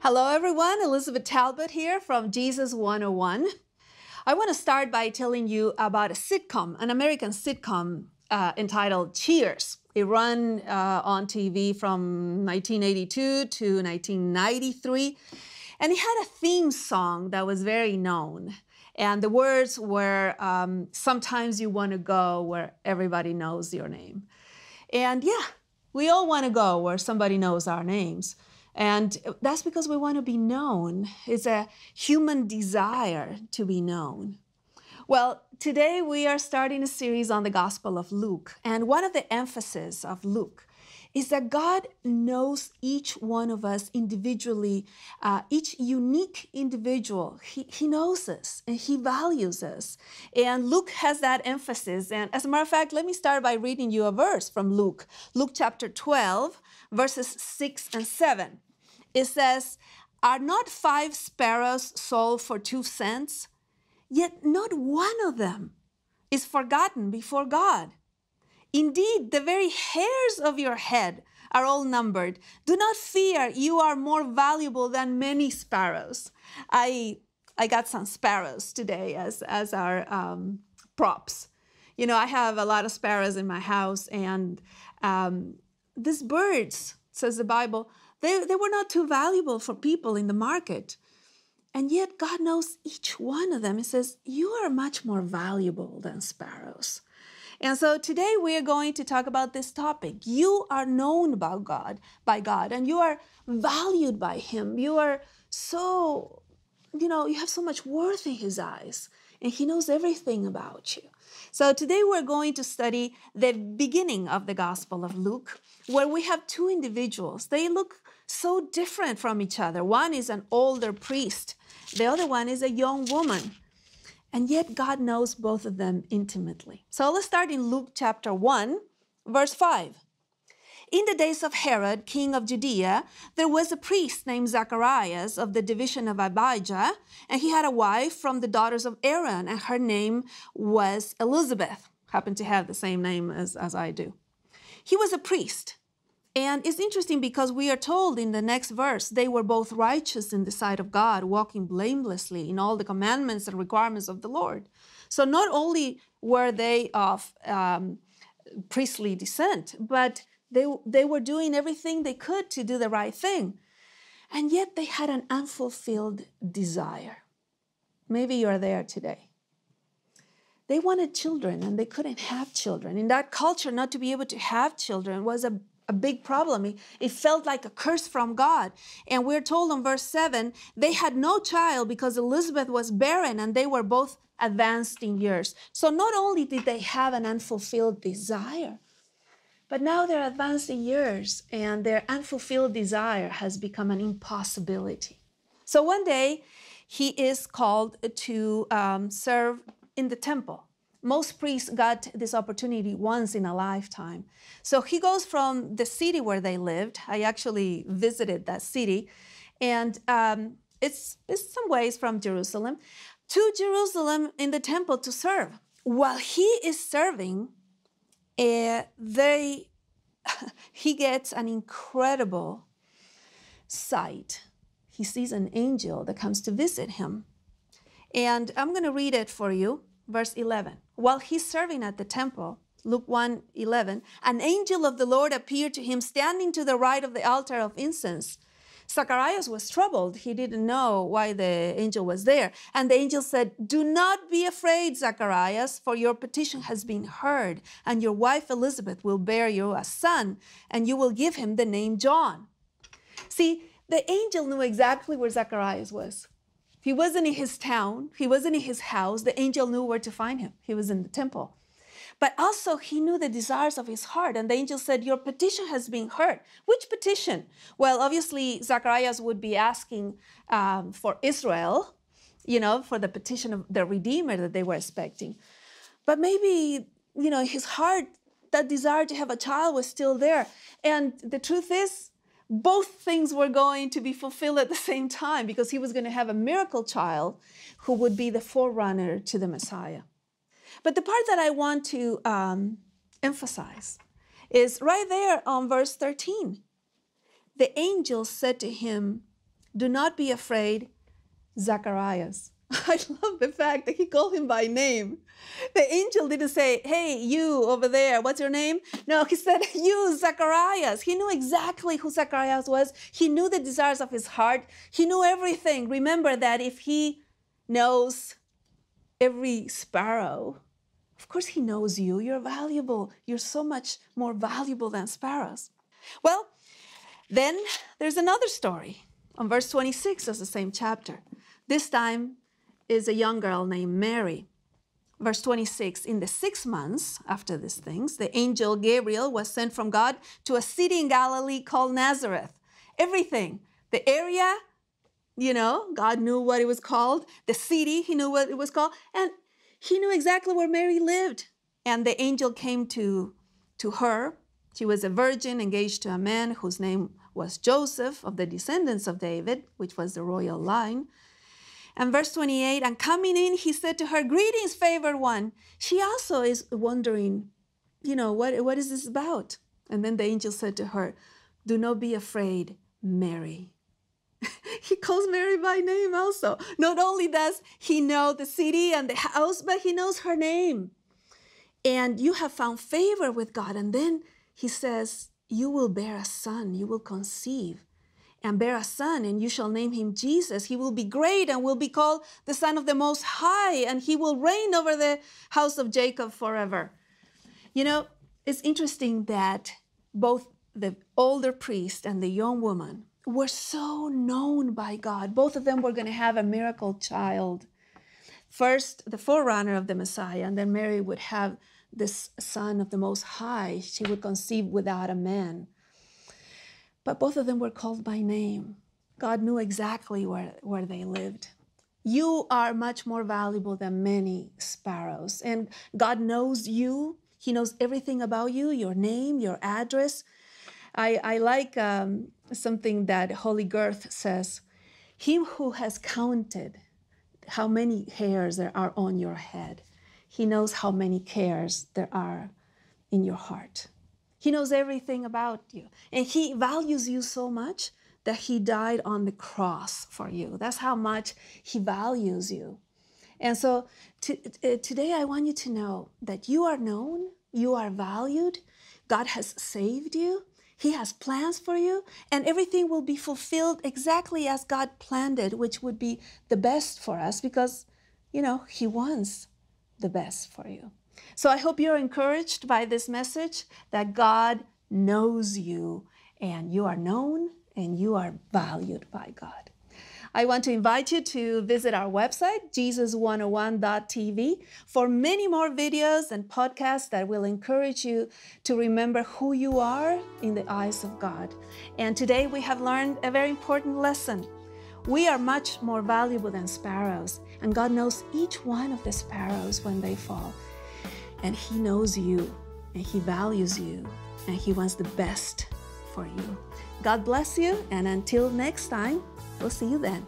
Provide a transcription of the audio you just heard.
Hello everyone, Elizabeth Talbot here from Jesus 101. I want to start by telling you about a sitcom, an American sitcom entitled Cheers. It ran on TV from 1982 to 1993, and it had a theme song that was very known. And the words were, sometimes you want to go where everybody knows your name. And yeah, we all want to go where somebody knows our names. And that's because we want to be known. It's a human desire to be known. Well, today we are starting a series on the Gospel of Luke. And one of the emphasis of Luke is that God knows each one of us individually, each unique individual. He knows us and he values us. And Luke has that emphasis. And as a matter of fact, let me start by reading you a verse from Luke. Luke chapter 12, verses 6 and 7. It says, "Are not 5 sparrows sold for 2 cents? Yet not one of them is forgotten before God. Indeed, the very hairs of your head are all numbered. Do not fear, you are more valuable than many sparrows." I got some sparrows today as our props. You know, I have a lot of sparrows in my house, and these birds, says the Bible, they were not too valuable for people in the market. And yet God knows each one of them. He says, you are much more valuable than sparrows. And so today we are going to talk about this topic. You are known by God, and you are valued by him. You are so, you have so much worth in his eyes, and he knows everything about you. So today we're going to study the beginning of the Gospel of Luke, where we have 2 individuals. They look so different from each other. One is an older priest. The other one is a young woman. And yet God knows both of them intimately. So let's start in Luke chapter 1, verse 5. "In the days of Herod, king of Judea, there was a priest named Zacharias of the division of Abijah, and he had a wife from the daughters of Aaron, and her name was Elizabeth." Happened to have the same name as I do. He was a priest. And it's interesting because we are told in the next verse, they were both righteous in the sight of God, walking blamelessly in all the commandments and requirements of the Lord. So not only were they of priestly descent, but they were doing everything they could to do the right thing. And yet they had an unfulfilled desire. Maybe you're there today. They wanted children and they couldn't have children. In that culture, not to be able to have children was a big problem. It felt like a curse from God. And we're told in verse 7, they had no child because Elizabeth was barren and they were both advanced in years. So not only did they have an unfulfilled desire, but now they're advanced in years and their unfulfilled desire has become an impossibility. So one day he is called to serve in the temple. Most priests got this opportunity once in a lifetime. So he goes from the city where they lived. I actually visited that city. And it's some ways from Jerusalem, to Jerusalem in the temple to serve. While he is serving, he gets an incredible sight. He sees an angel that comes to visit him. And I'm going to read it for you. Verse 11, while he's serving at the temple, Luke 1:11, an angel of the Lord appeared to him standing to the right of the altar of incense. Zacharias was troubled. He didn't know why the angel was there. And the angel said, "Do not be afraid, Zacharias, for your petition has been heard, and your wife Elizabeth will bear you a son, and you will give him the name John." See, the angel knew exactly where Zacharias was. He wasn't in his town. He wasn't in his house. The angel knew where to find him. He was in the temple. But also he knew the desires of his heart. And the angel said, your petition has been heard. Which petition? Well, obviously, Zacharias would be asking for Israel, for the petition of the Redeemer that they were expecting. But maybe, his heart, that desire to have a child was still there. And the truth is, both things were going to be fulfilled at the same time, because he was going to have a miracle child who would be the forerunner to the Messiah. But the part that I want to emphasize is right there on verse 13. The angel said to him, "Do not be afraid, Zacharias." I love the fact that he called him by name. The angel didn't say, "Hey, you over there, what's your name?" No, he said, "You, Zacharias." He knew exactly who Zacharias was. He knew the desires of his heart. He knew everything. Remember that if he knows every sparrow, of course he knows you. You're valuable. You're so much more valuable than sparrows. Well, then there's another story on verse 26 of the same chapter. This time is a young girl named Mary. Verse 26, in the 6 months after these things, the angel Gabriel was sent from God to a city in Galilee called Nazareth. Everything, the area, God knew what it was called. The city, he knew what it was called. And he knew exactly where Mary lived. And the angel came to her. She was a virgin engaged to a man whose name was Joseph, of the descendants of David, which was the royal line. And verse 28, and coming in, he said to her, "Greetings, favored one." She also is wondering, what is this about? And then the angel said to her, "Do not be afraid, Mary." He calls Mary by name also. Not only does he know the city and the house, but he knows her name. And you have found favor with God. And then he says, you will bear a son, you will conceive and bear a son, and you shall name him Jesus. He will be great and will be called the Son of the Most High, and he will reign over the house of Jacob forever. It's interesting that both the older priest and the young woman were so known by God. Both of them were going to have a miracle child. First, the forerunner of the Messiah, and then Mary would have this Son of the Most High. She would conceive without a man. But both of them were called by name. God knew exactly where they lived. You are much more valuable than many sparrows. And God knows you. He knows everything about you, your name, your address. I like something that Holy Girth says. Him who has counted how many hairs there are on your head, he knows how many cares there are in your heart. He knows everything about you. And he values you so much that he died on the cross for you. That's how much he values you. And so today I want you to know that you are known, you are valued, God has saved you, he has plans for you, and everything will be fulfilled exactly as God planned it, which would be the best for us because, he wants the best for you. So I hope you're encouraged by this message that God knows you and you are known and you are valued by God. I want to invite you to visit our website, Jesus101.tv, for many more videos and podcasts that will encourage you to remember who you are in the eyes of God. And today we have learned a very important lesson. We are much more valuable than sparrows, and God knows each one of the sparrows when they fall. And he knows you, and he values you, and he wants the best for you. God bless you, and until next time, we'll see you then.